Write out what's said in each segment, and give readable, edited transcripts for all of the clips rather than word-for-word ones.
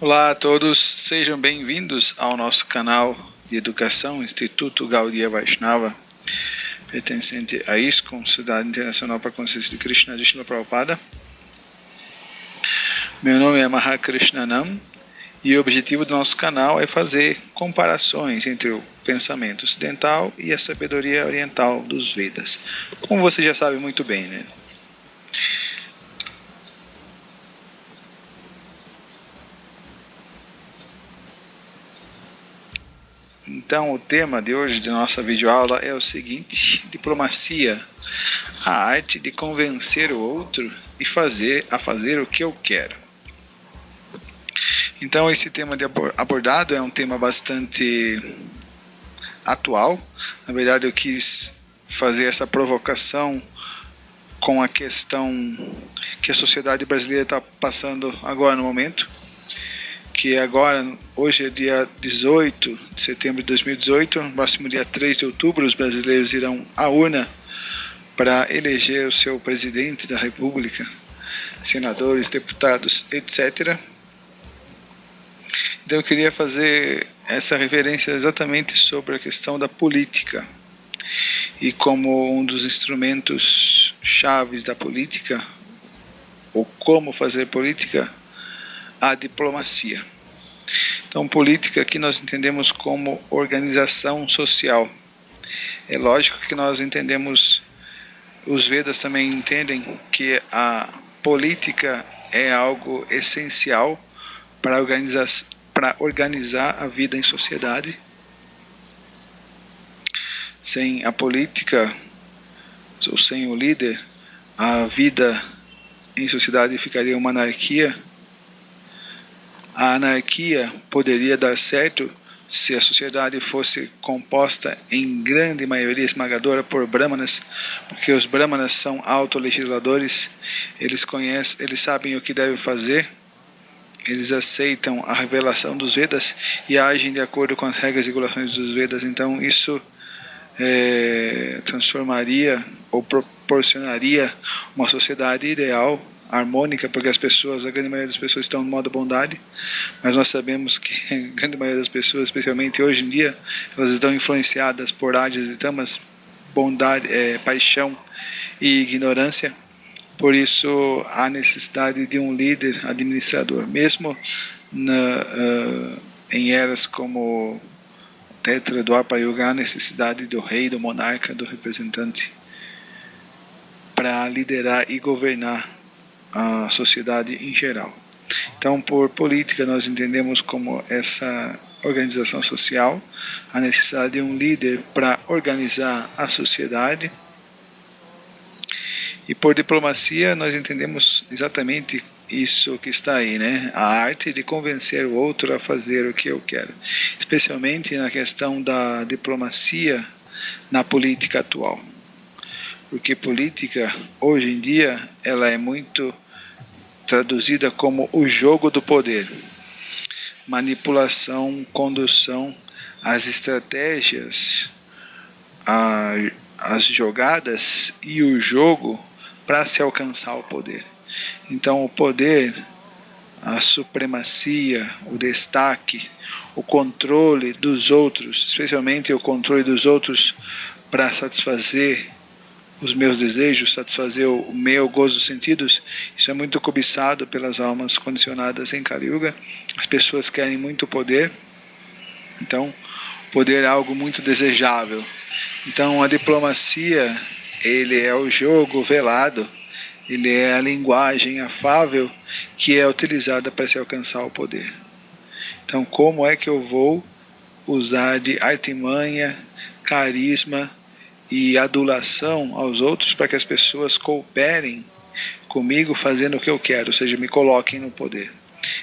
Olá a todos, sejam bem-vindos ao nosso canal de educação, Instituto Gaudiya Vaishnava, pertencente à ISKCON, Sociedade Internacional para a Consciência de Krishna, de Srila Prabhupada. Meu nome é Mahakrishnanam e o objetivo do nosso canal é fazer comparações entre o pensamento ocidental e a sabedoria oriental dos Vedas. Como você já sabe muito bem, né? Então, o tema de hoje de nossa videoaula é o seguinte: diplomacia, a arte de convencer o outro e fazer o que eu quero. Então, esse tema abordado é um tema bastante atual. Na verdade, eu quis fazer essa provocação com a questão que a sociedade brasileira está passando agora no momento, que agora, hoje é dia 18 de setembro de 2018, no próximo dia 3 de outubro, os brasileiros irão à urna para eleger o seu presidente da República, senadores, deputados, etc. Então eu queria fazer essa referência exatamente sobre a questão da política e como um dos instrumentos chaves da política, ou como fazer política, a diplomacia. Então, política aqui nós entendemos como organização social. É lógico que nós entendemos, os Vedas também entendem que a política é algo essencial para organizar a vida em sociedade. Sem a política, ou sem o líder, a vida em sociedade ficaria uma anarquia. A anarquia poderia dar certo se a sociedade fosse composta em grande maioria esmagadora por brahmanas, porque os brahmanas são autolegisladores, eles sabem o que devem fazer, eles aceitam a revelação dos Vedas e agem de acordo com as regras e regulações dos Vedas. Então isso transformaria ou proporcionaria uma sociedade ideal, harmônica, porque a grande maioria das pessoas estão no modo bondade, mas nós sabemos que a grande maioria das pessoas, especialmente hoje em dia, elas estão influenciadas por ádias e tamas, bondade, paixão e ignorância. Por isso há necessidade de um líder administrador, mesmo em eras como Tetra, Dwapara Yuga, há necessidade do rei, do monarca, do representante para liderar e governar a sociedade em geral. Então, por política, nós entendemos como essa organização social, a necessidade de um líder para organizar a sociedade. E por diplomacia, nós entendemos exatamente isso que está aí, né? A arte de convencer o outro a fazer o que eu quero. Especialmente na questão da diplomacia na política atual. Porque política, hoje em dia, ela é muito traduzida como o jogo do poder, manipulação, condução, as estratégias, as jogadas e o jogo para se alcançar o poder. Então o poder, a supremacia, o destaque, o controle dos outros, especialmente o controle dos outros para satisfazer os meus desejos, satisfazer o meu gozo dos sentidos, isso é muito cobiçado pelas almas condicionadas em Kali Yuga. As pessoas querem muito poder, então poder é algo muito desejável. Então a diplomacia, ele é o jogo velado, ele é a linguagem afável que é utilizada para se alcançar o poder. Então como é que eu vou usar de artimanha, carisma e adulação aos outros para que as pessoas cooperem comigo fazendo o que eu quero, ou seja, me coloquem no poder.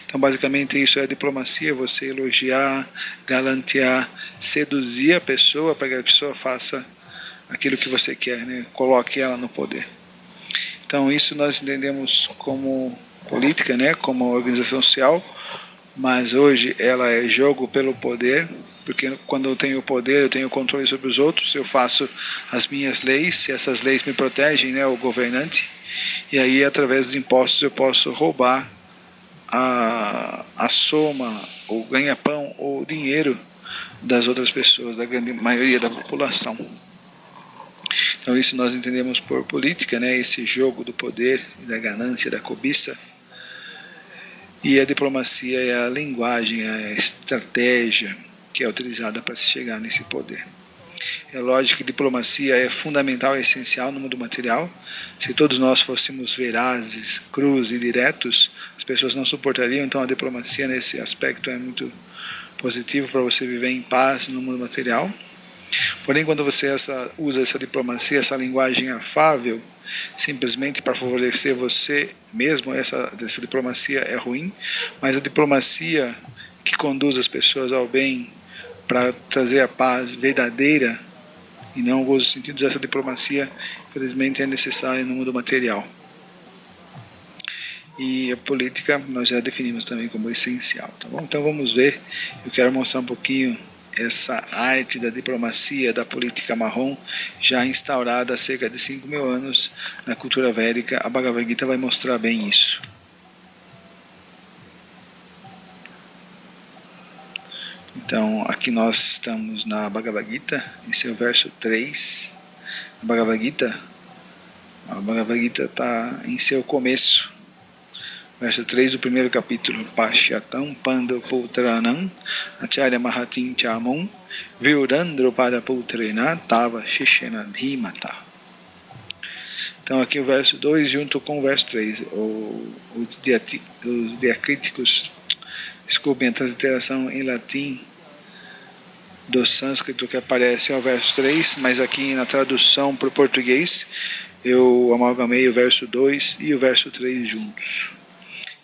Então basicamente isso é a diplomacia, você elogiar, galantear, seduzir a pessoa para que a pessoa faça aquilo que você quer, né? Coloque ela no poder. Então isso nós entendemos como política, né? Como organização social, mas hoje ela é jogo pelo poder, porque quando eu tenho poder, eu tenho controle sobre os outros, eu faço as minhas leis, e essas leis me protegem, né, o governante, e aí através dos impostos eu posso roubar a soma, o ganha-pão, ou dinheiro das outras pessoas, da grande maioria da população. Então isso nós entendemos por política, né? Esse jogo do poder, da ganância, da cobiça. E a diplomacia é a linguagem, a estratégia que é utilizada para se chegar nesse poder. É lógico que diplomacia é fundamental e essencial no mundo material. Se todos nós fôssemos verazes, crus e diretos, as pessoas não suportariam. Então a diplomacia nesse aspecto é muito positivo para você viver em paz no mundo material. Porém, quando você usa essa diplomacia, essa linguagem afável, simplesmente para favorecer você mesmo, essa diplomacia é ruim. Mas a diplomacia que conduz as pessoas ao bem, para trazer a paz verdadeira, e não em alguns sentidos, essa diplomacia, infelizmente, é necessária no mundo material. E a política nós já definimos também como essencial, tá bom? Então vamos ver, eu quero mostrar um pouquinho essa arte da diplomacia, da política marrom, já instaurada há cerca de 5.000 anos na cultura védica. A Bhagavad Gita vai mostrar bem isso. Então, aqui nós estamos na Bhagavad Gita, esse é o verso 3 da Bhagavad Gita. A Bhagavad Gita está em seu começo. Verso 3 do primeiro capítulo. Pashyatam Panda Putranam Acharya Mahatim Chamum Virandro Padaputrena Tava Shishena Dhimata. Então aqui o verso 2 junto com o verso 3. Os diacríticos, desculpem a transliteração em latim do sânscrito que aparece ao verso 3, mas aqui na tradução para o português eu amalgamei o verso 2 e o verso 3 juntos.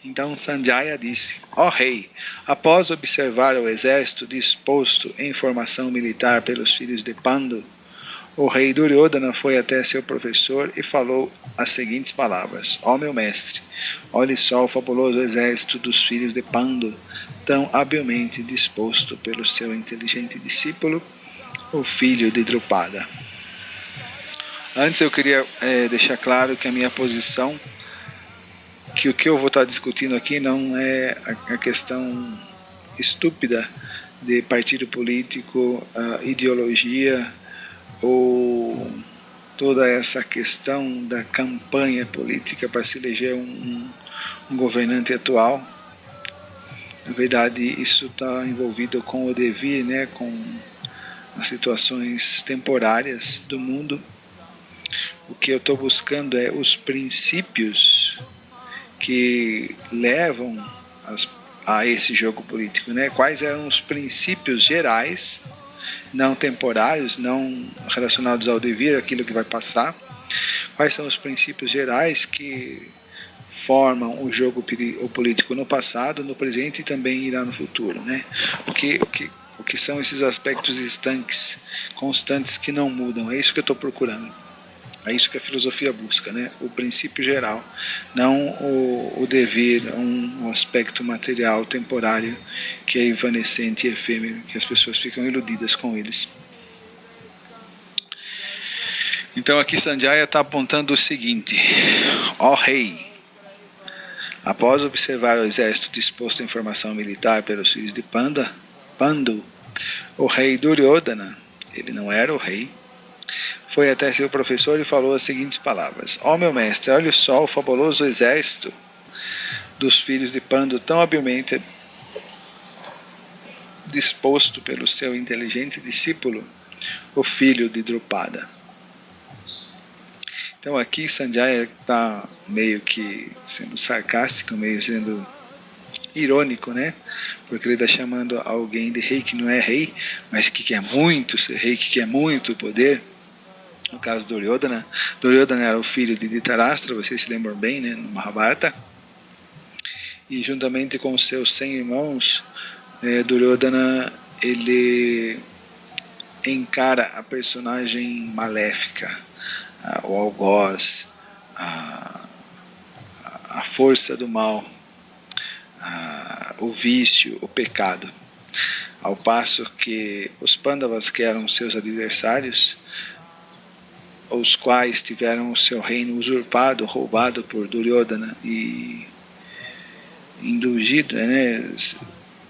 Então Sanjaya disse: ó rei, após observar o exército disposto em formação militar pelos filhos de Pandu, o rei Duryodhana foi até seu professor e falou as seguintes palavras: ó meu mestre, olhe só o fabuloso exército dos filhos de Pandu, tão habilmente disposto pelo seu inteligente discípulo, o filho de Drupada. Antes eu queria deixar claro que a minha posição, que o que eu vou estar discutindo aqui não é a questão estúpida de partido político, ideologia ou toda essa questão da campanha política para se eleger um governante atual. Na verdade, isso está envolvido com o devir, né, com as situações temporárias do mundo. O que eu estou buscando é os princípios que levam a esse jogo político, né? Quais eram os princípios gerais, não temporários, não relacionados ao devir, aquilo que vai passar. Quais são os princípios gerais que formam o jogo político no passado, no presente e também irá no futuro, né? O que são esses aspectos estanques, constantes, que não mudam? É isso que eu estou procurando. É isso que a filosofia busca, né? O princípio geral, não o devir, um aspecto material, temporário, que é evanescente e efêmero, que as pessoas ficam iludidas com eles. Então aqui Sanjaya está apontando o seguinte: ó rei, após observar o exército disposto em formação militar pelos filhos de Pandu, o rei Duryodhana, ele não era o rei, foi até seu professor e falou as seguintes palavras: ó meu mestre, olhe só o fabuloso exército dos filhos de Pandu, tão habilmente disposto pelo seu inteligente discípulo, o filho de Drupada. Então aqui Sanjaya está meio que sendo sarcástico, meio sendo irônico, né? Porque ele está chamando alguém de rei que não é rei, mas que quer muito ser rei, que quer muito poder. No caso do Duryodhana, Duryodhana era o filho de Dhritarashtra, vocês se lembram bem, né, no Mahabharata. E juntamente com os seus 100 irmãos, Duryodhana, ele encara a personagem maléfica, o algoz, a força do mal, o vício, o pecado. Ao passo que os Pandavas, que eram seus adversários, os quais tiveram o seu reino usurpado, roubado por Duryodhana, e indulgido, né?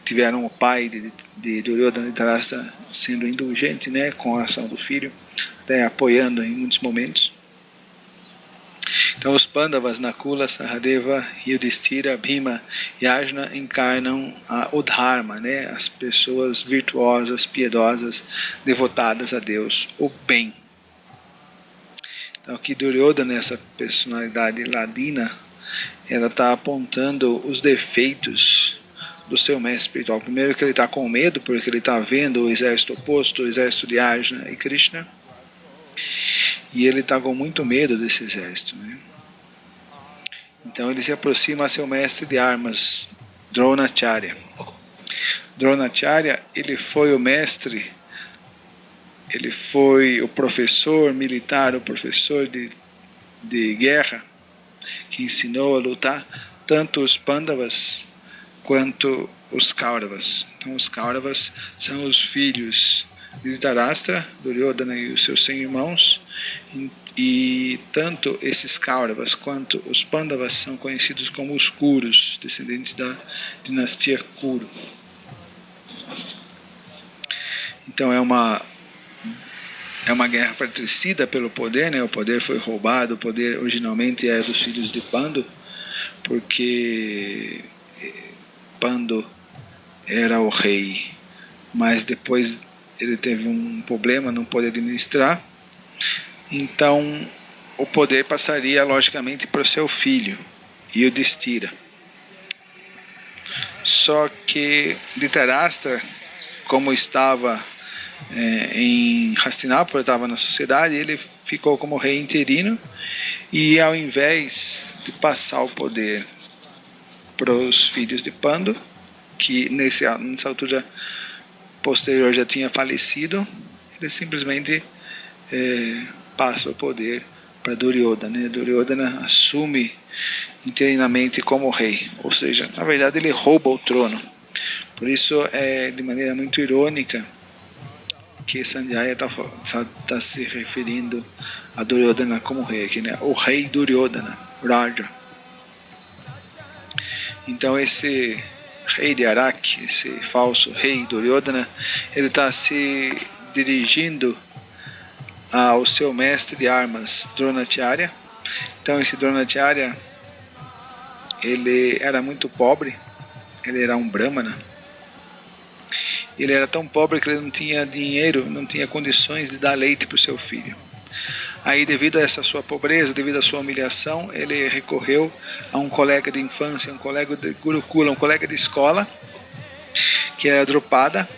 Tiveram o pai de Duryodhana e Dhritarashtra sendo indulgente, né, com a ação do filho, até apoiando em muitos momentos. Então os Pandavas, Nakula, Sahadeva, Yudhishthira, Bhima e Arjuna encarnam o Dharma, né, as pessoas virtuosas, piedosas, devotadas a Deus, o bem. Então aqui Duryodhana, essa personalidade ladina, ela está apontando os defeitos do seu mestre espiritual. Primeiro que ele está com medo, porque ele está vendo o exército oposto, o exército de Arjuna e Krishna, e ele está com muito medo desse exército, né? Então ele se aproxima a seu mestre de armas, Dronacharya. Dronacharya, ele foi o mestre, ele foi o professor militar, o professor de guerra, que ensinou a lutar tanto os Pandavas quanto os Kauravas. Então os Kauravas são os filhos de Dhritarashtra, Duryodhana e os seus 100 irmãos, e tanto esses Kauravas quanto os Pandavas são conhecidos como os Kurus, descendentes da dinastia Kuru. Então é uma guerra fratricida pelo poder, né? O poder foi roubado, o poder originalmente é dos filhos de Pandu, porque Pandu era o rei, mas depois ele teve um problema, não pôde administrar, então o poder passaria logicamente para o seu filho, Yudhishthira. Só que Dhritarashtra, como estava em Hastinapura, estava na sociedade, ele ficou como rei interino, e ao invés de passar o poder para os filhos de Pandu, que nessa altura posterior já tinha falecido, ele simplesmente passa o poder para Duryodhana, né? Duryodhana assume interinamente como rei, ou seja, na verdade ele rouba o trono. Por isso é de maneira muito irônica que Sanjaya está se referindo a Duryodhana como rei aqui, né? O rei Duryodhana, Raja. Então esse rei de Arak, esse falso rei Duryodhana, ele está se dirigindo ao seu mestre de armas, Dronacharya. Então esse Dronacharya, ele era muito pobre, ele era um brahmana. Ele era tão pobre que ele não tinha dinheiro, não tinha condições de dar leite para o seu filho. Aí, devido a essa sua pobreza, devido à sua humilhação, ele recorreu a um colega de infância, um colega de Gurukula, um colega de escola, que era Drupada,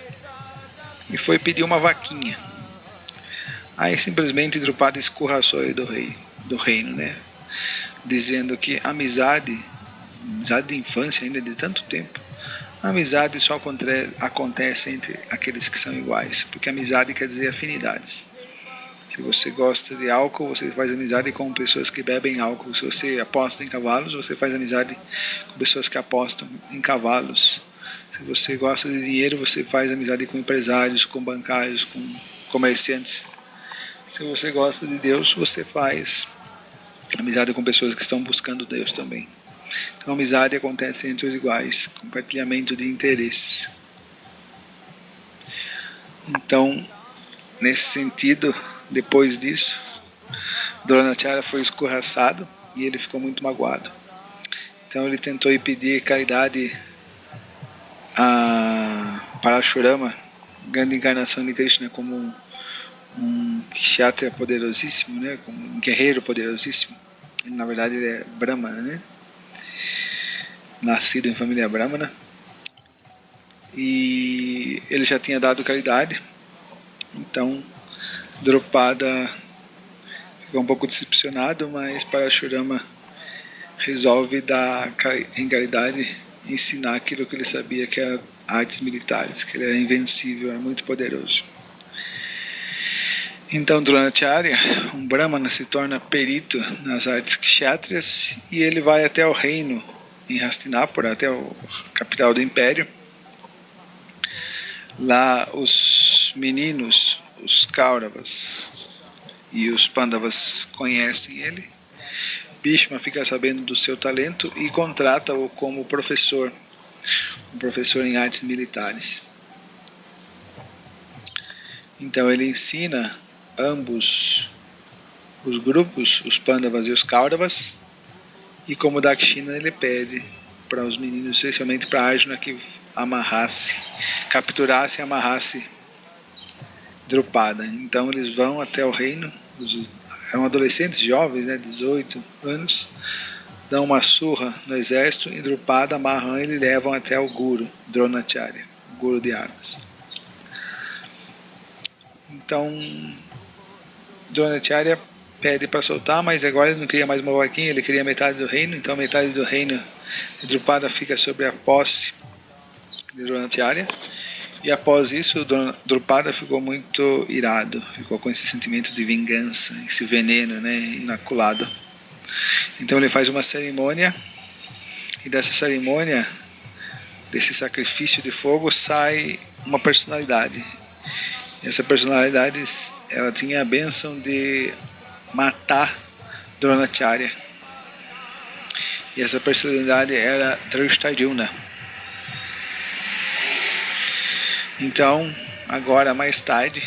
e foi pedir uma vaquinha. Aí simplesmente Drupada escorraçou ele do reino, né? Dizendo que amizade de infância, ainda de tanto tempo, a amizade só acontece entre aqueles que são iguais, porque amizade quer dizer afinidades. Se você gosta de álcool, você faz amizade com pessoas que bebem álcool. Se você aposta em cavalos, você faz amizade com pessoas que apostam em cavalos. Se você gosta de dinheiro, você faz amizade com empresários, com bancários, com comerciantes. Se você gosta de Deus, você faz amizade com pessoas que estão buscando Deus também. Então, a amizade acontece entre os iguais, compartilhamento de interesses. Então, nesse sentido, depois disso, Dronacharya foi escorraçado e ele ficou muito magoado. Então ele tentou ir pedir caridade a Parashurama, grande encarnação de Krishna, como um kshatriya poderosíssimo, né? Como um guerreiro poderosíssimo. Ele, na verdade, ele é brahmana, né? Nascido em família brahmana. E ele já tinha dado caridade. Então Drupada ficou um pouco decepcionado, mas Parashurama resolve dar em caridade, ensinar aquilo que ele sabia, que era artes militares, que ele era invencível, era muito poderoso. Então Dronacharya, um brahmana, se torna perito nas artes kshatriyas e ele vai até o reino em Hastinapura, até a capital do império. Lá os meninos, os Kauravas e os Pandavas conhecem ele, Bhishma fica sabendo do seu talento e contrata-o como professor, um professor em artes militares. Então ele ensina ambos os grupos, os Pandavas e os Kauravas, e como Dakshina ele pede para os meninos, especialmente para Arjuna, que capturasse e amarrasse Drupada. Então eles vão até o reino, eram adolescentes jovens, 18 anos, dão uma surra no exército e Drupada amarram ele e levam até o Guru, Dronacharya, o Guru de armas. Então Dronacharya pede para soltar, mas agora ele não queria mais uma vaquinha, ele queria metade do reino, então metade do reino de Drupada fica sobre a posse de Dronacharya. E após isso, Drupada ficou muito irado, ficou com esse sentimento de vingança, esse veneno, inoculado. Então ele faz uma cerimônia, e dessa cerimônia, desse sacrifício de fogo, sai uma personalidade. E essa personalidade, ela tinha a bênção de matar Dronacharya. E essa personalidade era Drishtadyumna. Então, agora mais tarde,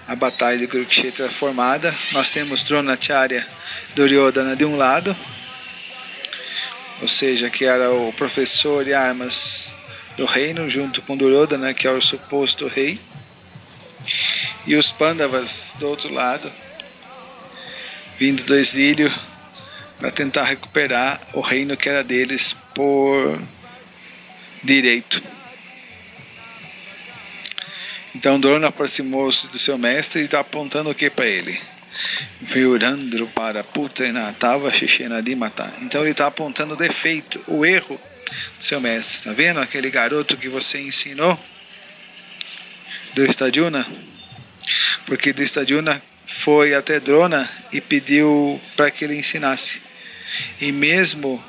a batalha de Kurukshetra é formada. Nós temos Dronacharya, Duryodhana de um lado, ou seja, que era o professor de armas do reino, junto com Duryodhana, que é o suposto rei, e os Pandavas do outro lado, vindo do exílio para tentar recuperar o reino que era deles por direito. Então Drona aproximou-se do seu mestre e está apontando o que para ele? Vyurandro para Putrena Tava Shishena Dimata. Então ele está apontando o defeito, o erro do seu mestre. Está vendo aquele garoto que você ensinou? Drishtadyumna? Porque Drishtadyumna foi até Drona e pediu para que ele ensinasse. E mesmo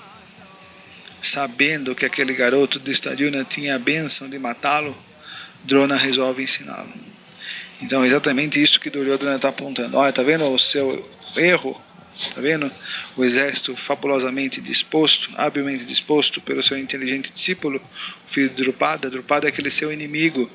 sabendo que aquele garoto Drishtadyumna tinha a bênção de matá-lo, Drona resolve ensiná-lo. Então é exatamente isso que Duryodhana está apontando. Olha, está vendo o seu erro? Está vendo o exército fabulosamente disposto, habilmente disposto pelo seu inteligente discípulo, o filho de Drupada. Drupada é aquele seu inimigo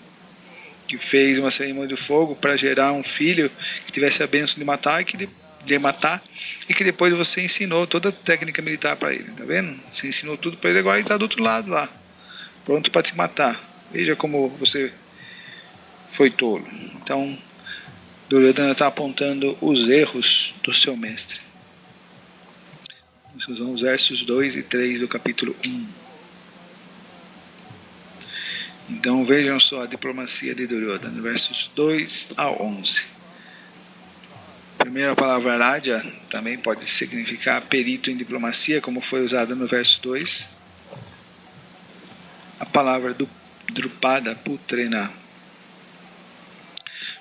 que fez uma cerimônia de fogo para gerar um filho que tivesse a bênção de matar e que depois você ensinou toda a técnica militar para ele. Está vendo? Você ensinou tudo para ele, agora ele está do outro lado lá, pronto para te matar. Veja como você foi tolo. Então, Duryodhana está apontando os erros do seu mestre. Esses são os versos 2 e 3 do capítulo 1. Então, vejam só a diplomacia de Duryodhana, versos 2 a 11. A primeira palavra Raja também pode significar perito em diplomacia, como foi usada no verso 2. A palavra do Drupada, Putrena,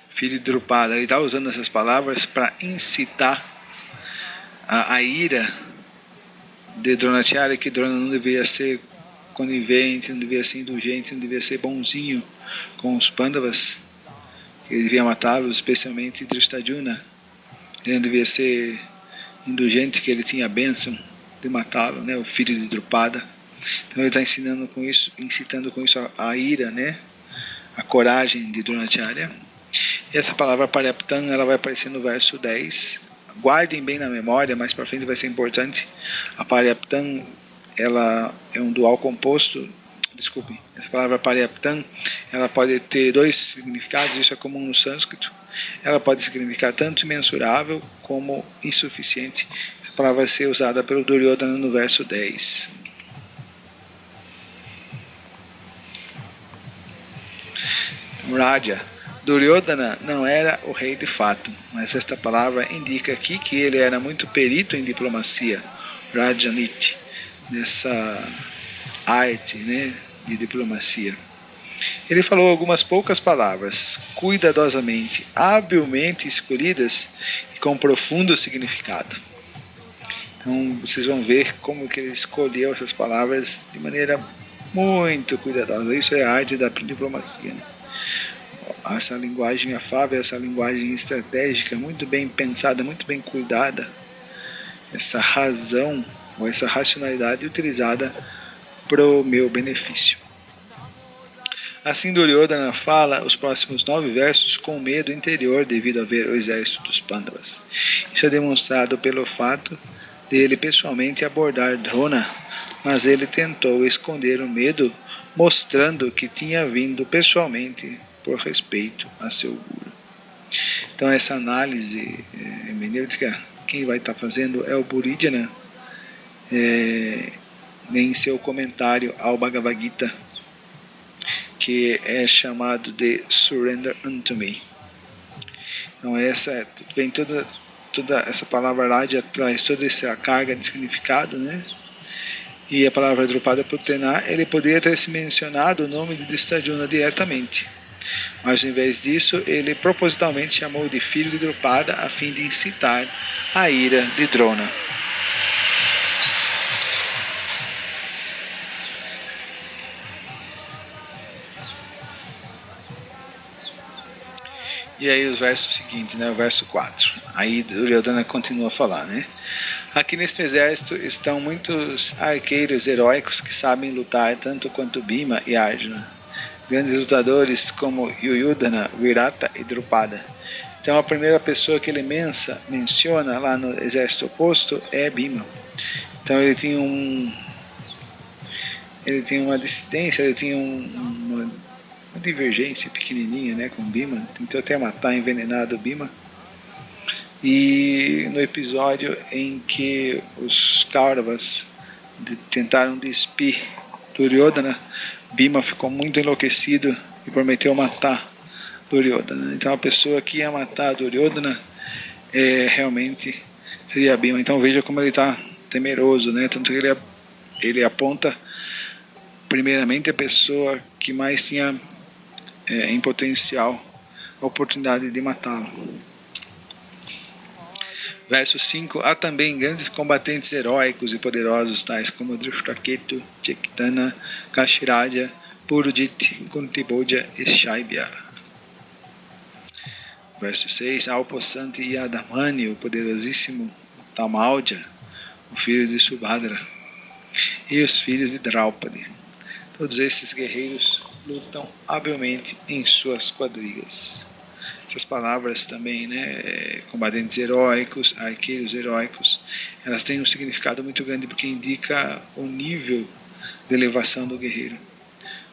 filho de Drupada, ele está usando essas palavras para incitar a ira de Dronacharya, que Drona não deveria ser conivente, não deveria ser indulgente, não deveria ser bonzinho com os Pandavas, ele devia matá-los, especialmente Drishtadyumna. Ele não devia ser indulgente, que ele tinha a bênção de matá-lo, o filho de Drupada. Então ele está incitando com isso a ira, a coragem de Dronacharya. E essa palavra Paryaptam, ela vai aparecer no verso 10. Guardem bem na memória, mais para frente vai ser importante. A Paryaptam, ela é um dual composto. Desculpem, essa palavra Paryaptam, ela pode ter dois significados, isso é comum no sânscrito. Ela pode significar tanto imensurável como insuficiente. Essa palavra vai ser usada pelo Duryodhana no verso 10. Raja. Duryodhana não era o rei de fato, mas esta palavra indica aqui que ele era muito perito em diplomacia, Rajaniti, nessa arte de diplomacia. Ele falou algumas poucas palavras, cuidadosamente, habilmente escolhidas e com profundo significado. Então vocês vão ver como que ele escolheu essas palavras de maneira muito cuidadosa. Isso é a arte da diplomacia. Essa linguagem afável, essa linguagem estratégica, muito bem pensada, muito bem cuidada. essa razão ou essa racionalidade utilizada para o meu benefício. Assim, Duryodhana fala os próximos 9 versos com medo interior devido a ver o exército dos Pandavas. Isso é demonstrado pelo fato de ele pessoalmente abordar Drona, mas ele tentou esconder o medo, mostrando que tinha vindo pessoalmente por respeito a seu guru. Então essa análise hermenêutica, quem vai estar fazendo é o Buridjana, em seu comentário ao Bhagavad Gita, que é chamado de Surrender Unto Me. Então essa vem toda essa palavra Raja traz toda essa carga de significado, né? E a palavra Drupada Putana, ele poderia ter se mencionado o nome de Drishtadyumna diretamente, mas em vez disso ele propositalmente chamou de filho de Drupada a fim de incitar a ira de Drona. E aí os versos seguintes, né, o verso 4. Aí Duryodhana continua a falar, né? Aqui neste exército estão muitos arqueiros heróicos que sabem lutar tanto quanto Bhima e Arjuna. Grandes lutadores como Yuyudhana, Virata e Drupada. Então a primeira pessoa que ele menciona lá no exército oposto é Bhima. Então ele tinha uma dissidência, ele tinha uma divergência pequenininha, né, com Bhima. Tentou até matar, envenenado Bhima. E no episódio em que os Kauravas tentaram despir Duryodhana, Bhima ficou muito enlouquecido e prometeu matar Duryodhana. Então a pessoa que ia matar Duryodhana realmente seria Bhima. Então veja como ele está temeroso, né? Tanto que ele aponta primeiramente a pessoa que mais tinha em potencial a oportunidade de matá-lo. Verso 5. Há também grandes combatentes heróicos e poderosos, tais como Drishtaketu, Chaitanya, Kashiraja, Purujit, Kuntibhoja e Shaibya. Verso 6. Há o possante Yadamani, o poderosíssimo Tamalja, o filho de Subhadra, e os filhos de Draupadi. Todos esses guerreiros lutam habilmente em suas quadrigas. Essas palavras também, né, combatentes heróicos, arqueiros heróicos, elas têm um significado muito grande porque indica o nível de elevação do guerreiro,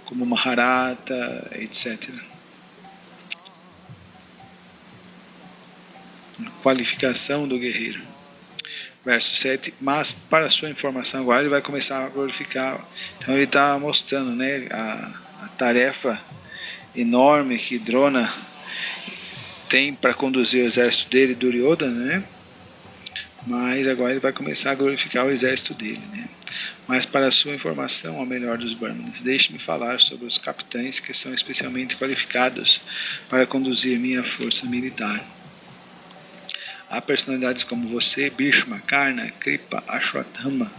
como Maharata, etc. Qualificação do guerreiro. Verso 7, mas para sua informação agora ele vai começar a glorificar. Então ele está mostrando, né, a tarefa enorme que Drona tem para conduzir o exército dele, Duryodhana, né? Mas agora ele vai começar a glorificar o exército dele, né? Mas para a sua informação, ao melhor dos Brahmanas, deixe-me falar sobre os capitães que são especialmente qualificados para conduzir minha força militar. Há personalidades como você, Bhishma, Karna, Kripa, Ashwatthama,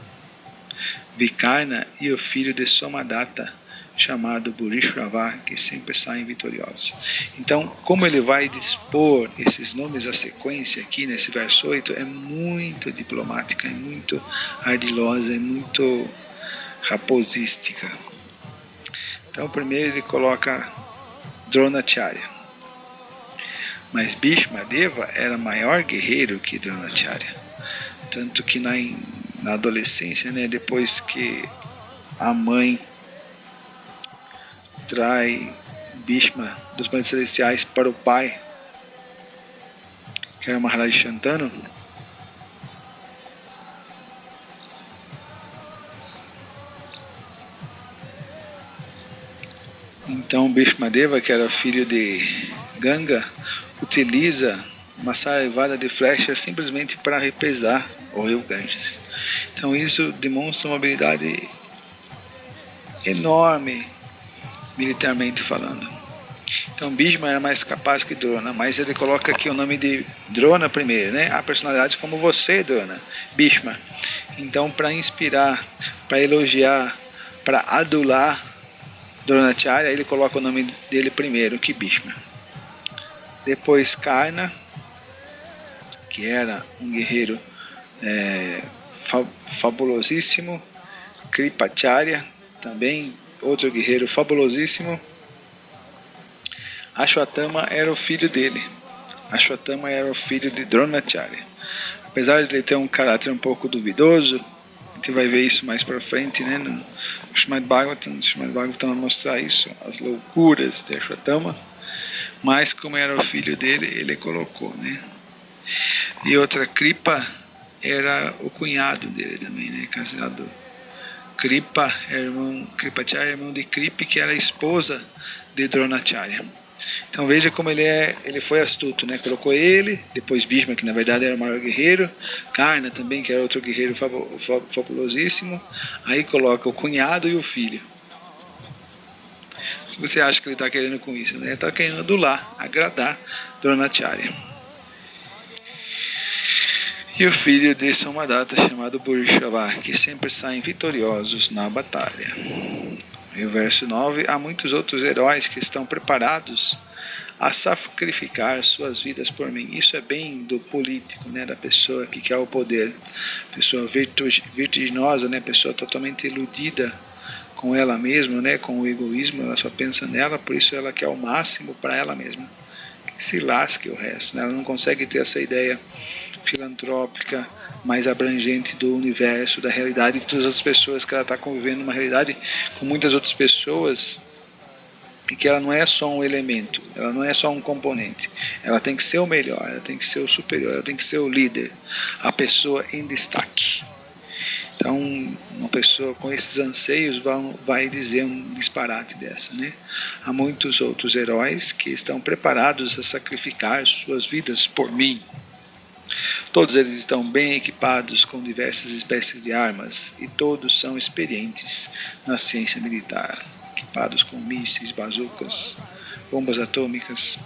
Vikarna e o filho de Somadatta, chamado Bhurishrava, que sempre saem vitoriosos. Então, como ele vai dispor esses nomes à sequência aqui nesse verso 8, é muito diplomática, é muito ardilosa, é muito raposística. Então, primeiro ele coloca Dronacharya. Mas Bhishma Deva era maior guerreiro que Dronacharya. Tanto que na adolescência, né, depois que a mãe trai Bhishma dos planetas celestiais para o pai, que era Maharaj Shantanu, então Bhishma Deva, que era filho de Ganga, utiliza uma saraivada de flechas simplesmente para represar o rio Ganges. Então isso demonstra uma habilidade enorme militarmente falando. Então Bhishma era mais capaz que Drona, mas ele coloca aqui o nome de Drona primeiro, né? A personalidade como você, Drona, Bhishma. Então, para inspirar, para elogiar, para adular Dronacharya, ele coloca o nome dele primeiro, que Bhishma. Depois Karna, que era um guerreiro fabulosíssimo, Kripacharya, também outro guerreiro fabulosíssimo. Ashwatthama era o filho dele. Ashwatthama era o filho de Dronacharya. Apesar de ele ter um caráter um pouco duvidoso, a gente vai ver isso mais para frente, né? No Srimad Bhagavatam vai mostrar isso, as loucuras de Ashwatthama, mas como era o filho dele, ele colocou, né? E outra, Kripa era o cunhado dele também, né? Casado. Kripa, Kripacharya, irmão de Kripi, que era a esposa de Dronacharya. Então veja como ele foi astuto, né? Colocou ele, depois Bhishma, que na verdade era o maior guerreiro, Karna também, que era outro guerreiro fabulosíssimo, aí coloca o cunhado e o filho. O que você acha que ele está querendo com isso? Ele está querendo adular, agradar Dronacharya. E o filho de Somadatta, chamado Bhurishrava, que sempre saem vitoriosos na batalha. E o verso 9, há muitos outros heróis que estão preparados a sacrificar suas vidas por mim. Isso é bem do político, né, da pessoa que quer o poder, pessoa vertiginosa, né, pessoa totalmente iludida com ela mesma, né, com o egoísmo, ela só pensa nela, por isso ela quer o máximo para ela mesma, que se lasque o resto, né? Ela não consegue ter essa ideia filantrópica mais abrangente do universo, da realidade de todas as outras pessoas, que ela está convivendo numa realidade com muitas outras pessoas e que ela não é só um elemento, ela não é só um componente, ela tem que ser o melhor, ela tem que ser o superior, ela tem que ser o líder, a pessoa em destaque. Então, uma pessoa com esses anseios vai dizer um disparate dessa, né? Há muitos outros heróis que estão preparados a sacrificar suas vidas por mim. Todos eles estão bem equipados com diversas espécies de armas e todos são experientes na ciência militar, equipados com mísseis, bazucas, bombas atômicas.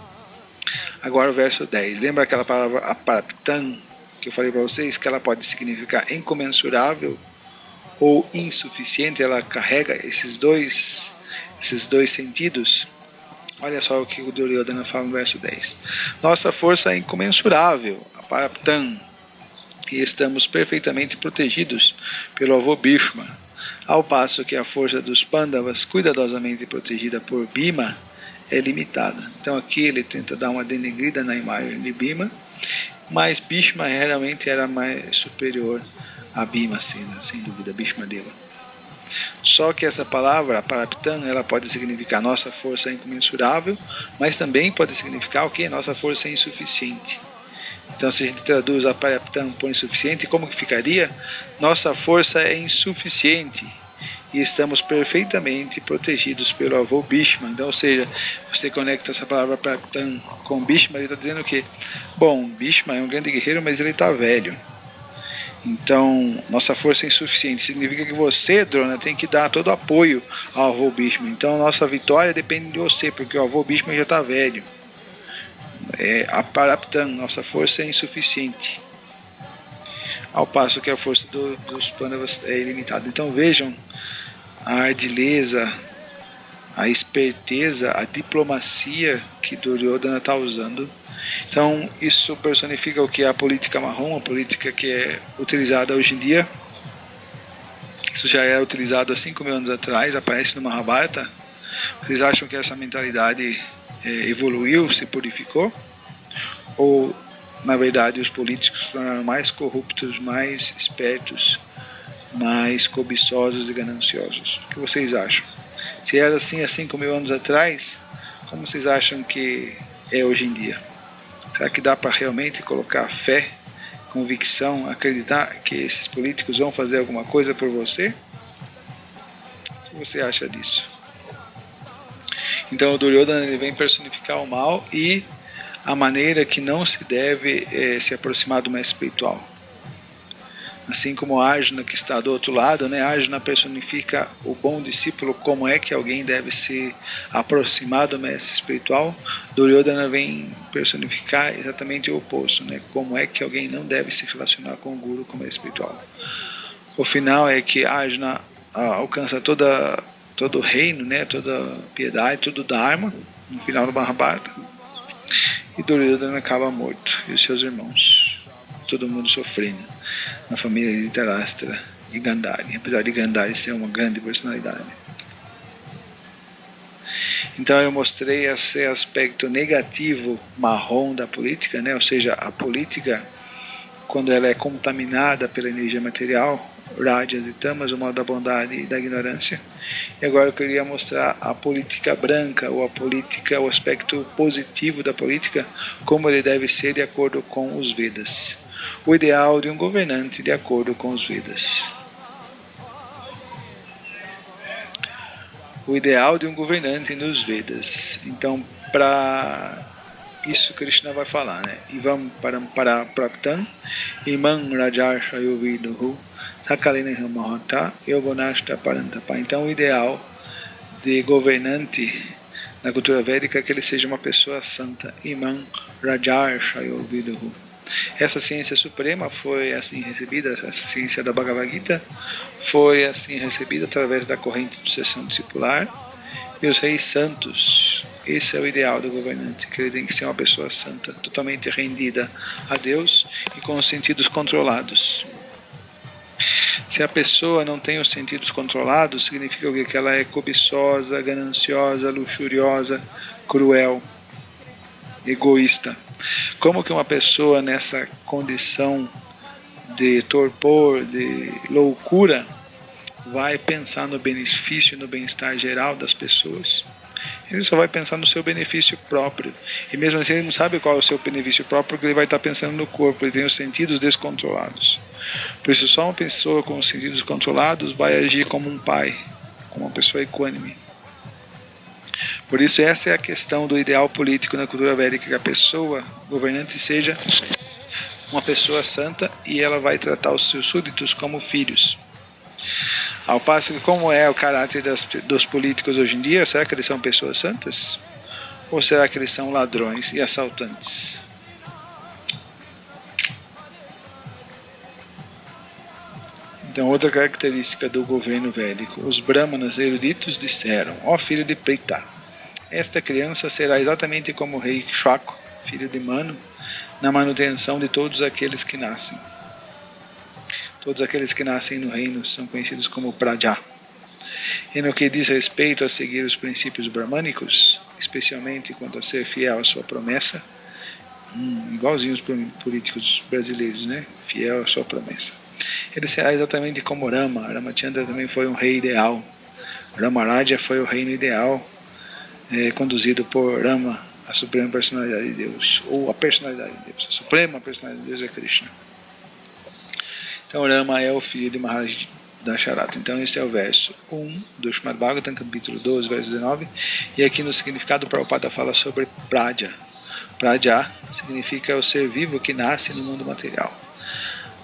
Agora o verso 10. Lembra aquela palavra aparaptan que eu falei para vocês, que ela pode significar incomensurável ou insuficiente? Ela carrega esses dois sentidos. Olha só o que o Duryodhana fala no verso 10. Nossa força é incomensurável, aparaptan, e estamos perfeitamente protegidos pelo avô Bhishma, ao passo que a força dos Pandavas, cuidadosamente protegida por Bhima, é limitada. Então aqui ele tenta dar uma denegrida na imagem de Bhima, mas Bhishma realmente era mais superior a Bhima, sem dúvida, Bhishma Deva. Só que essa palavra, aparaptan, ela pode significar nossa força é incomensurável, mas também pode significar o que? Nossa força é insuficiente. Então, se a gente traduz aparaptan por insuficiente, como que ficaria? Nossa força é insuficiente e estamos perfeitamente protegidos pelo avô Bhishma. Então, ou seja, você conecta essa palavra aparaptan com Bhishma, ele está dizendo o quê? Bom, Bhishma é um grande guerreiro, mas ele está velho. Então, nossa força é insuficiente. Significa que você, Drona, tem que dar todo o apoio ao avô Bhishma. Então, nossa vitória depende de você, porque o avô Bhishma já está velho. Aparaptan, nossa força é insuficiente. Ao passo que a força dos Pandavas é ilimitada. Então, vejam a ardileza, a esperteza, a diplomacia que Duryodhana está usando. Então, isso personifica o que é a política marrom, a política que é utilizada hoje em dia. Isso já era utilizado há 5.000 anos atrás, aparece no Mahabharata. Vocês acham que essa mentalidade evoluiu, se purificou? Ou, na verdade, os políticos se tornaram mais corruptos, mais espertos, mais cobiçosos e gananciosos? O que vocês acham? Se era assim há 5.000 anos atrás, como vocês acham que é hoje em dia? Será que dá para realmente colocar fé, convicção, acreditar que esses políticos vão fazer alguma coisa por você? O que você acha disso? Então o Duryodhana ele vem personificar o mal e a maneira que não se deve se aproximar do mestre espiritual. Assim como Arjuna, que está do outro lado, né? Arjuna personifica o bom discípulo, como é que alguém deve se aproximar do mestre espiritual. Duryodhana vem personificar exatamente o oposto, né? Como é que alguém não deve se relacionar com o guru, com o mestre espiritual. O final é que Arjuna alcança todo o reino, né? Toda piedade, todo o Dharma, no final do Mahabharata, e Duryodhana acaba morto, e os seus irmãos. todo mundo sofrendo na família de Dhritarashtra e Gandhari, apesar de Gandhari ser uma grande personalidade. Então eu mostrei esse aspecto negativo marrom da política, né? Ou seja, a política, quando ela é contaminada pela energia material, rajas e tamas, o mal da bondade e da ignorância. E agora eu queria mostrar a política branca, ou a política, o aspecto positivo da política, como ele deve ser de acordo com os Vedas. O ideal de um governante de acordo com os Vedas. O ideal de um governante nos Vedas. Então, para isso Krishna vai falar, né? Ivam para praptam imam rajarshayo viduhu sakalena mahata yogonashta parantapa. Então, o ideal de governante na cultura védica é que ele seja uma pessoa santa. Imam rajarshayo viduhu. Essa ciência suprema foi assim recebida, essa ciência da Bhagavad Gita foi assim recebida através da corrente de sucessão discipular, e os reis santos. Esse é o ideal do governante, que ele tem que ser uma pessoa santa, totalmente rendida a Deus e com os sentidos controlados. Se a pessoa não tem os sentidos controlados, significa o quê? Que ela é cobiçosa, gananciosa, luxuriosa, cruel, egoísta. Como que uma pessoa nessa condição de torpor, de loucura, vai pensar no benefício e no bem-estar geral das pessoas? Ele só vai pensar no seu benefício próprio. E mesmo assim ele não sabe qual é o seu benefício próprio, porque ele vai estar pensando no corpo, ele tem os sentidos descontrolados. Por isso só uma pessoa com os sentidos controlados vai agir como um pai, como uma pessoa equânime. Por isso essa é a questão do ideal político na cultura védica, que a pessoa governante seja uma pessoa santa e ela vai tratar os seus súditos como filhos. Ao passo que, como é o caráter dos políticos hoje em dia, será que eles são pessoas santas? Ou será que eles são ladrões e assaltantes? Então, outra característica do governo védico: os brahmanas eruditos disseram: ó filho de Prita, esta criança será exatamente como o rei Shaka, filho de Manu, na manutenção de todos aqueles que nascem. Todos aqueles que nascem no reino são conhecidos como Praja. E no que diz respeito a seguir os princípios bramânicos, especialmente quanto a ser fiel à sua promessa, igualzinho os políticos brasileiros, né? Fiel à sua promessa. Ele será exatamente como Rama. Ramachandra também foi um rei ideal. Ramaraja foi o reino ideal, conduzido por Rama, a suprema personalidade de Deus, ou a personalidade de Deus. A suprema personalidade de Deus é Krishna. Então Rama é o filho de Maharaj Dasharatha. Então esse é o verso 1 do Srimad Bhagavatam, capítulo 12, verso 19. E aqui no significado, o Prabhupada fala sobre Praja. Praja significa o ser vivo que nasce no mundo material.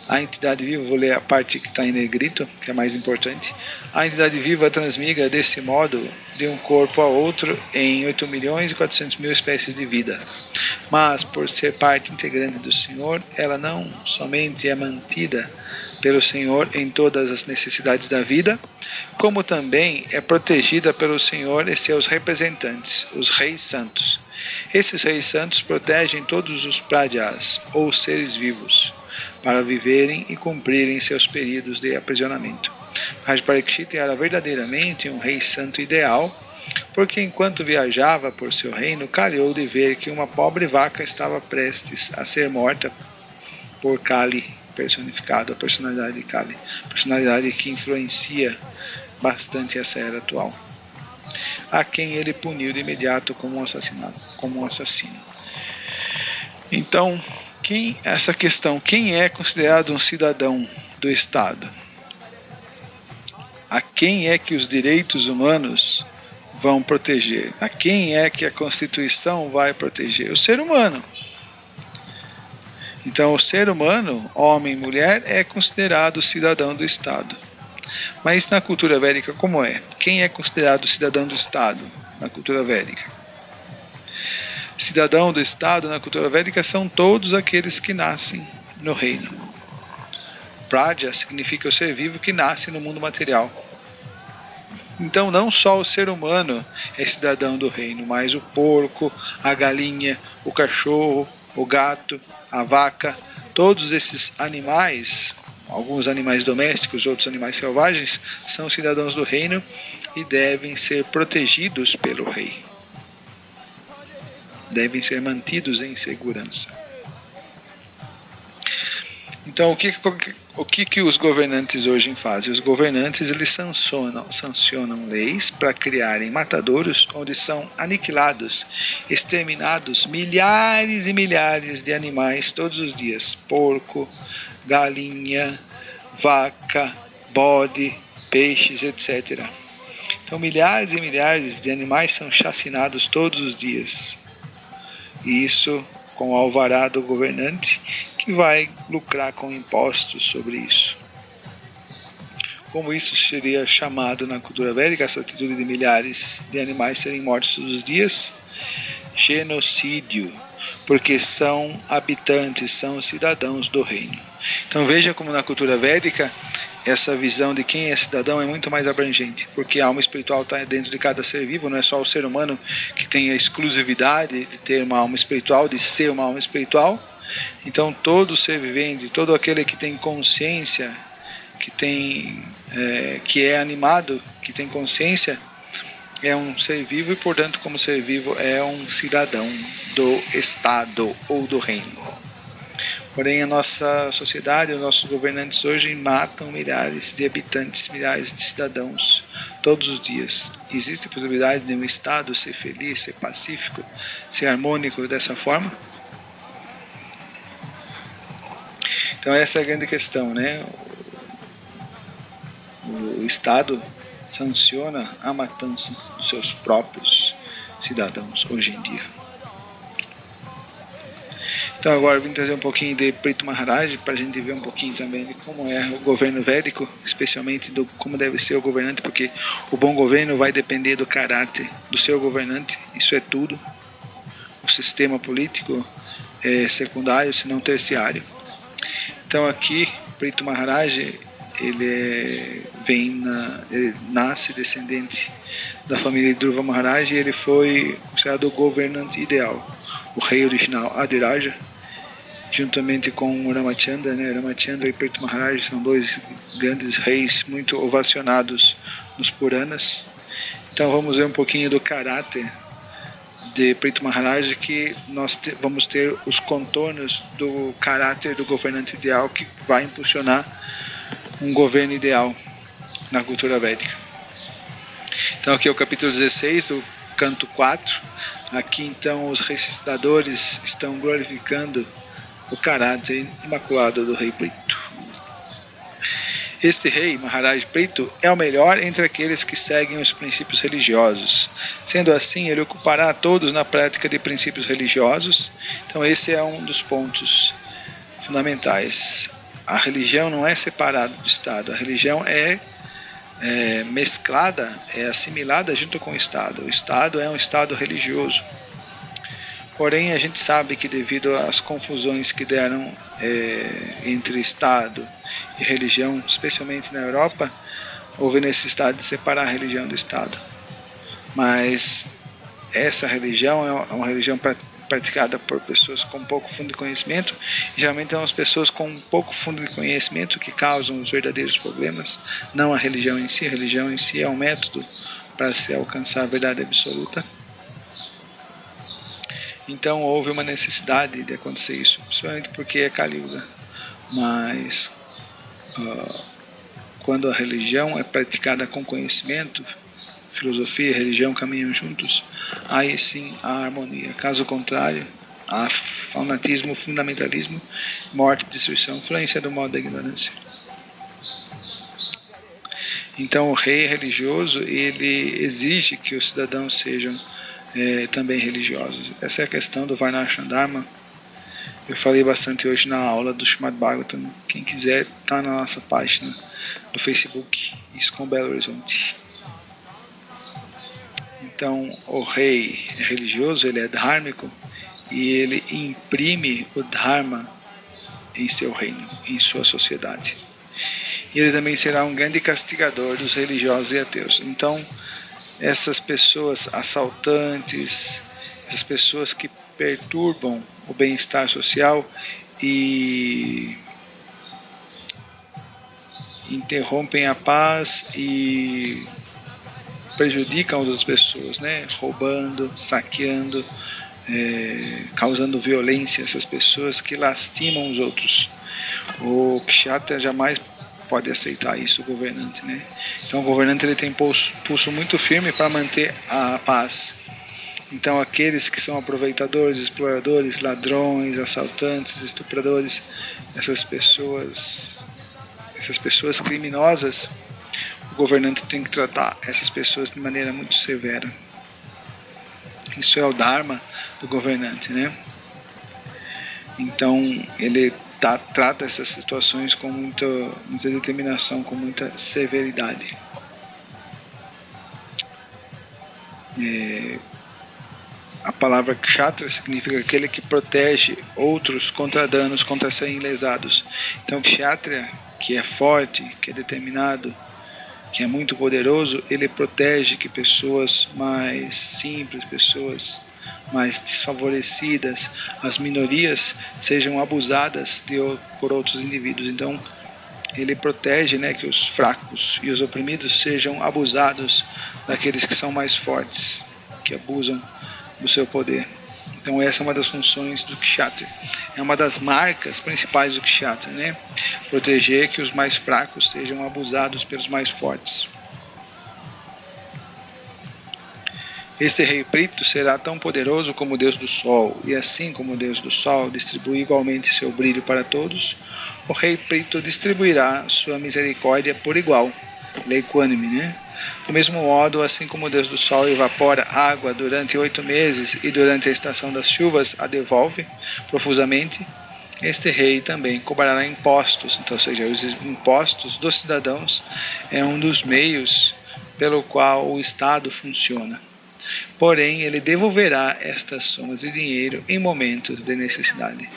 A entidade viva, vou ler a parte que está em negrito, que é mais importante. A entidade viva transmigra desse modo de um corpo a outro em 8.400.000 espécies de vida. Mas, por ser parte integrante do Senhor, ela não somente é mantida pelo Senhor em todas as necessidades da vida, como também é protegida pelo Senhor e seus representantes, os reis santos. Esses reis santos protegem todos os prajas, ou seres vivos, para viverem e cumprirem seus períodos de aprisionamento. Maharaj Parikshit era verdadeiramente um rei santo ideal, porque enquanto viajava por seu reino, calhou de ver que uma pobre vaca estava prestes a ser morta por Kali, personificado, a personalidade de Kali, personalidade que influencia bastante essa era atual, a quem ele puniu de imediato como um assassino. Então, essa questão, quem é considerado um cidadão do Estado? A quem é que os direitos humanos vão proteger? A quem é que a Constituição vai proteger? O ser humano. Então, o ser humano, homem e mulher, é considerado cidadão do Estado. Mas na cultura védica, como é? Quem é considerado cidadão do Estado na cultura védica? Cidadão do Estado na cultura védica são todos aqueles que nascem no reino. Praja significa o ser vivo que nasce no mundo material. Então não só o ser humano é cidadão do reino, mas o porco, a galinha, o cachorro, o gato, a vaca, Todos esses animais, alguns animais domésticos, outros animais selvagens, são cidadãos do reino e devem ser protegidos pelo rei. Devem ser mantidos em segurança. Então, o que os governantes hoje fazem? Os governantes eles sancionam leis para criarem matadouros onde são aniquilados, exterminados milhares e milhares de animais todos os dias. Porco, galinha, vaca, bode, peixes, etc. Então, milhares e milhares de animais são chacinados todos os dias. E isso com o alvará do governante, que vai lucrar com impostos sobre isso. Como isso seria chamado na cultura védica, essa atitude de milhares de animais serem mortos todos os dias? Genocídio, porque são habitantes, são cidadãos do reino. Então veja como na cultura védica essa visão de quem é cidadão é muito mais abrangente, porque a alma espiritual está dentro de cada ser vivo, não é só o ser humano que tem a exclusividade de ter uma alma espiritual, de ser uma alma espiritual. Então todo ser vivente, todo aquele que tem consciência, que é animado, que tem consciência, é um ser vivo e, portanto, como ser vivo, é um cidadão do Estado ou do reino. Porém, a nossa sociedade, os nossos governantes hoje matam milhares de habitantes, milhares de cidadãos todos os dias. Existe a possibilidade de um Estado ser feliz, ser pacífico, ser harmônico dessa forma? Então essa é a grande questão, né? O Estado sanciona a matança dos seus próprios cidadãos hoje em dia. Então agora eu vim trazer um pouquinho de Prito Maharaj para a gente ver um pouquinho também de como é o governo védico, especialmente do como deve ser o governante, porque o bom governo vai depender do caráter do seu governante, isso é tudo. O sistema político é secundário, se não terciário. Então aqui, Prito Maharaj, ele nasce descendente da família de Dhruva Maharaj e ele foi considerado o governante ideal, o rei original Adhiraja, juntamente com o Ramachandra, né? Ramachandra e Prito Maharaj são dois grandes reis muito ovacionados nos Puranas. Então vamos ver um pouquinho do caráter de Prito Maharaj, que nós vamos ter os contornos do caráter do governante ideal que vai impulsionar um governo ideal na cultura védica. Então aqui é o capítulo 16 do canto 4. Aqui então os recitadores estão glorificando o caráter imaculado do rei Prito. Este rei, Maharaj Prito, é o melhor entre aqueles que seguem os princípios religiosos. Sendo assim, ele ocupará a todos na prática de princípios religiosos. Então esse é um dos pontos fundamentais. A religião não é separada do Estado, a religião é mesclada, é assimilada junto com o Estado. O Estado é um Estado religioso. Porém, a gente sabe que devido às confusões que deram entre Estado e religião, especialmente na Europa, houve necessidade de separar a religião do Estado. Mas essa religião é uma religião praticada por pessoas com pouco fundo de conhecimento, e geralmente são as pessoas com pouco fundo de conhecimento que causam os verdadeiros problemas, não a religião em si. A religião em si é um método para se alcançar a verdade absoluta. Então houve uma necessidade de acontecer isso, principalmente porque é Kali Yuga. Mas quando a religião é praticada com conhecimento, filosofia e religião caminham juntos, aí sim há harmonia. Caso contrário, há fanatismo, fundamentalismo, morte, destruição, influência do mal da ignorância. Então o rei religioso, ele exige que os cidadãos sejam também religiosos. Essa é a questão do Varnashram Dharma. Eu falei bastante hoje na aula do Srimad Bhagavatam. Quem quiser, está na nossa página do Facebook, ISKCON Belo Horizonte. Então, o rei é religioso, ele é dhármico, e ele imprime o Dharma em seu reino, em sua sociedade. E ele também será um grande castigador dos religiosos e ateus. Então, essas pessoas assaltantes, essas pessoas que perturbam o bem-estar social, e interrompem a paz e prejudicam as outras pessoas, né? Roubando, saqueando, causando violência a essas pessoas que lastimam os outros. O Kshatra jamais pode aceitar isso, o governante, né? Então o governante ele tem pulso muito firme para manter a paz. Então aqueles que são aproveitadores, exploradores, ladrões, assaltantes, estupradores, essas pessoas criminosas, o governante tem que tratar essas pessoas de maneira muito severa. Isso é o dharma do governante, né? Então ele trata essas situações com muita determinação, com muita severidade. A palavra Kshatra significa aquele que protege outros contra danos, contra serem lesados. Então Kshatriya, que é forte, que é determinado, que é muito poderoso, ele protege que pessoas mais simples, pessoas mais desfavorecidas, as minorias, sejam abusadas por outros indivíduos. Então ele protege, né, que os fracos e os oprimidos sejam abusados daqueles que são mais fortes, que abusam do seu poder. Então essa é uma das funções do Kshatriya. É uma das marcas principais do Kshatriya, né? Proteger que os mais fracos sejam abusados pelos mais fortes. Este rei Prito será tão poderoso como o Deus do Sol, e assim como o Deus do Sol distribui igualmente seu brilho para todos, o rei Prito distribuirá sua misericórdia por igual. Ele é equânime, né? Do mesmo modo, assim como o Deus do Sol evapora água durante 8 meses e durante a estação das chuvas a devolve profusamente, este rei também cobrará impostos. Então, ou seja, os impostos dos cidadãos é um dos meios pelo qual o Estado funciona. Porém, ele devolverá estas somas de dinheiro em momentos de necessidade.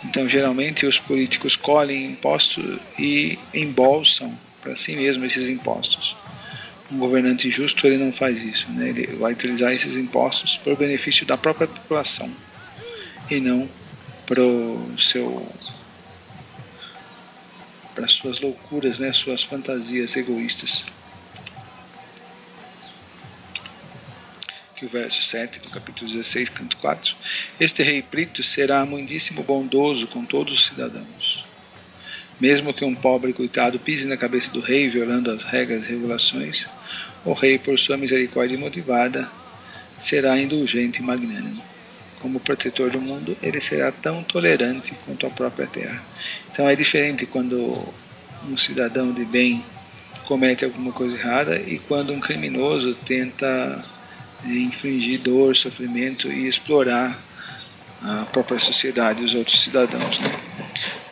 Então, geralmente, os políticos colhem impostos e embolsam para si mesmos esses impostos. Um governante justo ele não faz isso, né? Ele vai utilizar esses impostos para o benefício da própria população e não para suas loucuras, né? Suas fantasias egoístas. Que o verso 7 do capítulo 16, canto 4. Este rei Prito será muitíssimo bondoso com todos os cidadãos. Mesmo que um pobre coitado pise na cabeça do rei, violando as regras e regulações, o rei, por sua misericórdia motivada, será indulgente e magnânimo. Como protetor do mundo, ele será tão tolerante quanto a própria terra. Então é diferente quando um cidadão de bem comete alguma coisa errada e quando um criminoso tenta infligir dor, sofrimento e explorar a própria sociedade e os outros cidadãos, né?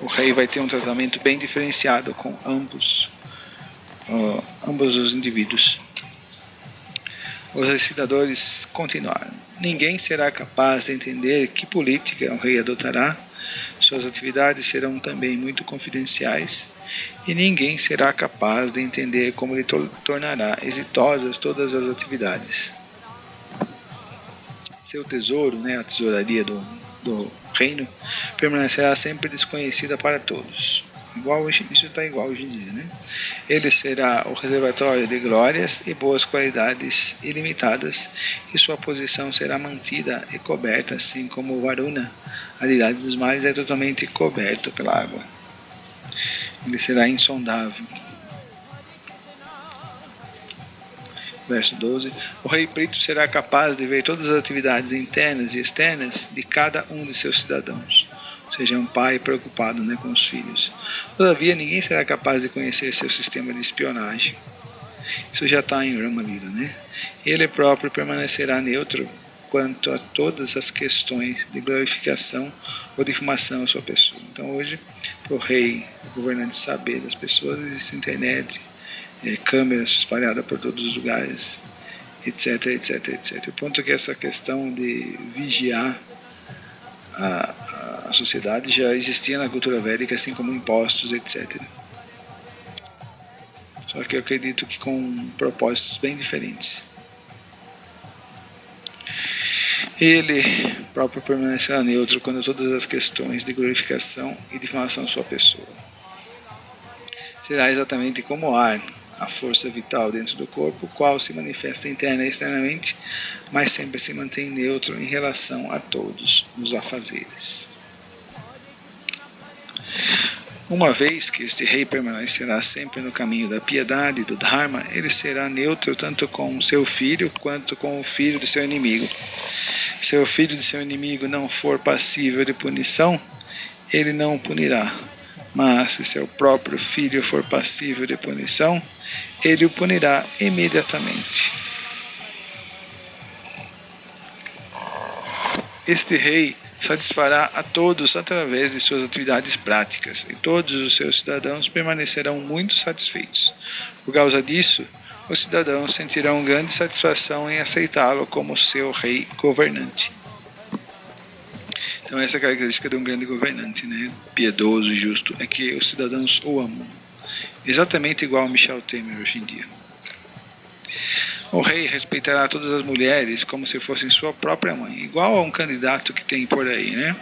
O rei vai ter um tratamento bem diferenciado com ambos os indivíduos. Os recitadores continuaram. Ninguém será capaz de entender que política o rei adotará, suas atividades serão também muito confidenciais, e ninguém será capaz de entender como ele tornará exitosas todas as atividades. Seu tesouro, né, a tesouraria do reino, permanecerá sempre desconhecida para todos. Isso está igual hoje em dia, né? Ele será o reservatório de glórias e boas qualidades ilimitadas, e sua posição será mantida e coberta, assim como o Varuna, a deidade dos mares, é totalmente coberto pela água. Ele será insondável. Verso 12. O rei Prito será capaz de ver todas as atividades internas e externas de cada um de seus cidadãos. Ou seja, é um pai preocupado, né, com os filhos. Todavia, ninguém será capaz de conhecer seu sistema de espionagem. Isso já está em Rama Lila, né? Ele próprio permanecerá neutro quanto a todas as questões de glorificação ou difumação à sua pessoa. Então, hoje, para o rei, o governante saber das pessoas, existe internet, câmeras espalhadas por todos os lugares, etc, etc, etc. O ponto é que essa questão de vigiar a sociedade já existia na cultura védica, assim como impostos, etc. Só que eu acredito que com propósitos bem diferentes. Ele próprio permanecerá neutro quando todas as questões de glorificação e difamação de sua pessoa. Será exatamente como o ar, a força vital dentro do corpo, qual se manifesta interna e externamente, mas sempre se mantém neutro em relação a todos os afazeres. Uma vez que este rei permanecerá sempre no caminho da piedade e do Dharma, ele será neutro tanto com seu filho quanto com o filho de seu inimigo. Se o filho de seu inimigo não for passível de punição, ele não o punirá. Mas se seu próprio filho for passível de punição, ele o punirá imediatamente. Este rei satisfará a todos através de suas atividades práticas, e todos os seus cidadãos permanecerão muito satisfeitos. Por causa disso, os cidadãos sentirão grande satisfação em aceitá-lo como seu rei governante. Então essa é a característica de um grande governante, né? Piedoso e justo, é que os cidadãos o amam. Exatamente igual a Michel Temer hoje em dia. O rei respeitará todas as mulheres como se fossem sua própria mãe, igual a um candidato que tem por aí, né?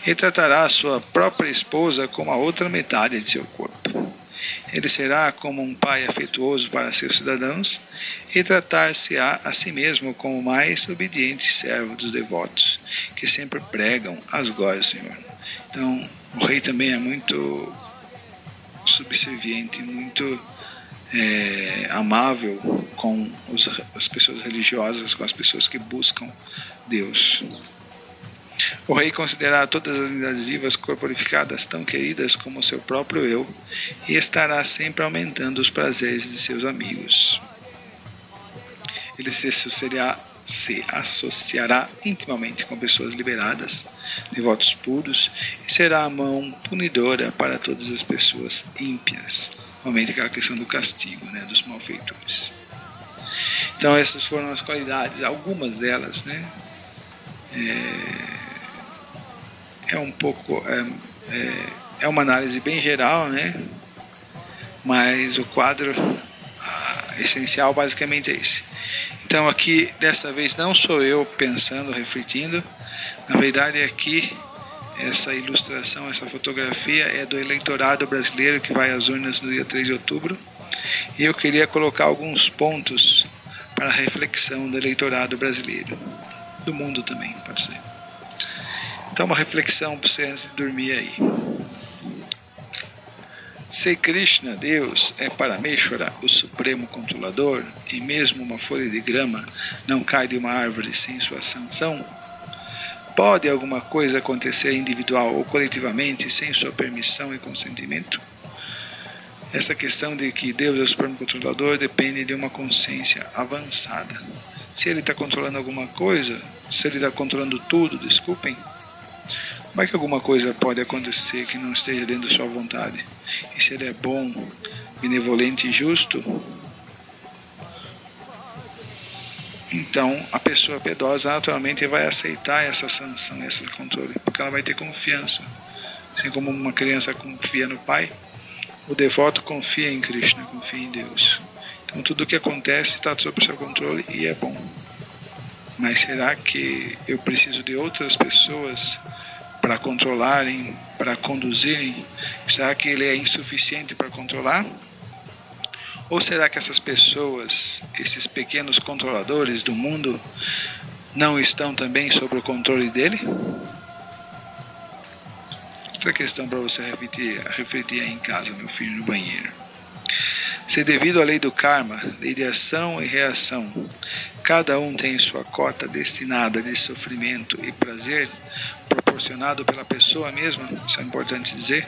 E tratará a sua própria esposa como a outra metade de seu corpo. Ele será como um pai afetuoso para seus cidadãos e tratar-se-á a si mesmo como o mais obediente servo dos devotos, que sempre pregam as glórias do Senhor. Então, o rei também é muito subserviente, muito amável com as pessoas religiosas, com as pessoas que buscam Deus. O rei considerará todas as unidades vivas corporificadas tão queridas como o seu próprio eu e estará sempre aumentando os prazeres de seus amigos. Ele se associará intimamente com pessoas liberadas, devotos puros, e será a mão punidora para todas as pessoas ímpias. Realmente aquela questão do castigo, né, dos malfeitores. Então essas foram as qualidades, algumas delas, né? É uma análise bem geral, né? Mas o quadro essencial basicamente é esse. Então aqui, dessa vez, não sou eu pensando, refletindo. Na verdade, aqui, essa ilustração, essa fotografia é do eleitorado brasileiro que vai às urnas no dia 3 de outubro. E eu queria colocar alguns pontos para a reflexão do eleitorado brasileiro. Do mundo também, pode ser. Então, uma reflexão para você antes de dormir aí. Se Krishna, Deus, é Parameshvara, o Supremo Controlador, e mesmo uma folha de grama não cai de uma árvore sem sua sanção, pode alguma coisa acontecer individual ou coletivamente sem sua permissão e consentimento? Essa questão de que Deus é o Supremo Controlador depende de uma consciência avançada. Se ele está controlando alguma coisa, se ele está controlando tudo, desculpem, como é que alguma coisa pode acontecer que não esteja dentro da sua vontade? E se ele é bom, benevolente e justo, então a pessoa piedosa naturalmente vai aceitar essa sanção, esse controle, porque ela vai ter confiança. Assim como uma criança confia no pai, o devoto confia em Krishna, confia em Deus. Então tudo o que acontece está sob seu controle e é bom. Mas será que eu preciso de outras pessoas para controlarem, para conduzirem? Será que ele é insuficiente para controlar? Ou será que essas pessoas, esses pequenos controladores do mundo, não estão também sob o controle dele? Outra questão para você refletir aí em casa, meu filho, no banheiro. Se devido à lei do karma, lei de ação e reação, cada um tem sua cota destinada de sofrimento e prazer, proporcionado pela pessoa mesma, isso é importante dizer,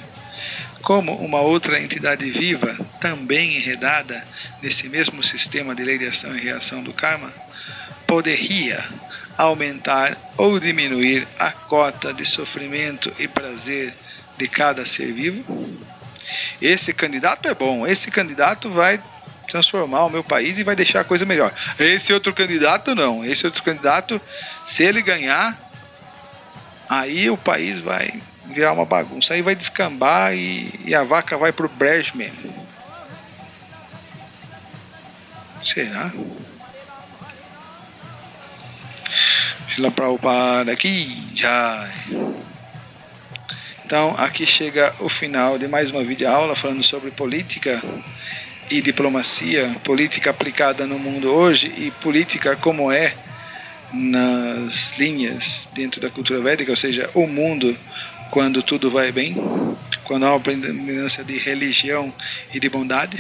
como uma outra entidade viva, também enredada nesse mesmo sistema de lei de ação e reação do karma, poderia aumentar ou diminuir a cota de sofrimento e prazer de cada ser vivo? Esse candidato é bom, esse candidato vai transformar o meu país e vai deixar a coisa melhor. Esse outro candidato não, esse outro candidato, se ele ganhar, aí o país vai virar uma bagunça, aí vai descambar e a vaca vai pro brejo mesmo. Será? Srila Prabhupada aqui, Jai. Então, aqui chega o final de mais uma videoaula falando sobre política e diplomacia, política aplicada no mundo hoje e política como é nas linhas dentro da cultura védica, ou seja, o mundo quando tudo vai bem, quando há uma predominância de religião e de bondade.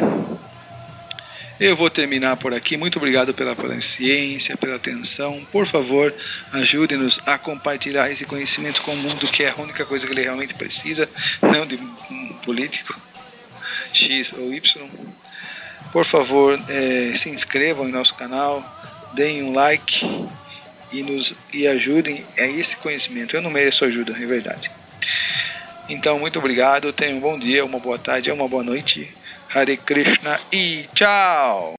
Eu vou terminar por aqui. Muito obrigado pela paciência, pela atenção. Por favor, ajude-nos a compartilhar esse conhecimento com o mundo, que é a única coisa que ele realmente precisa, não de um político X ou Y. Por favor, se inscrevam em nosso canal, deem um like e ajudem a esse conhecimento. Eu não mereço ajuda, é verdade. Então, muito obrigado. Tenham um bom dia, uma boa tarde, uma boa noite. Hare Krishna e tchau!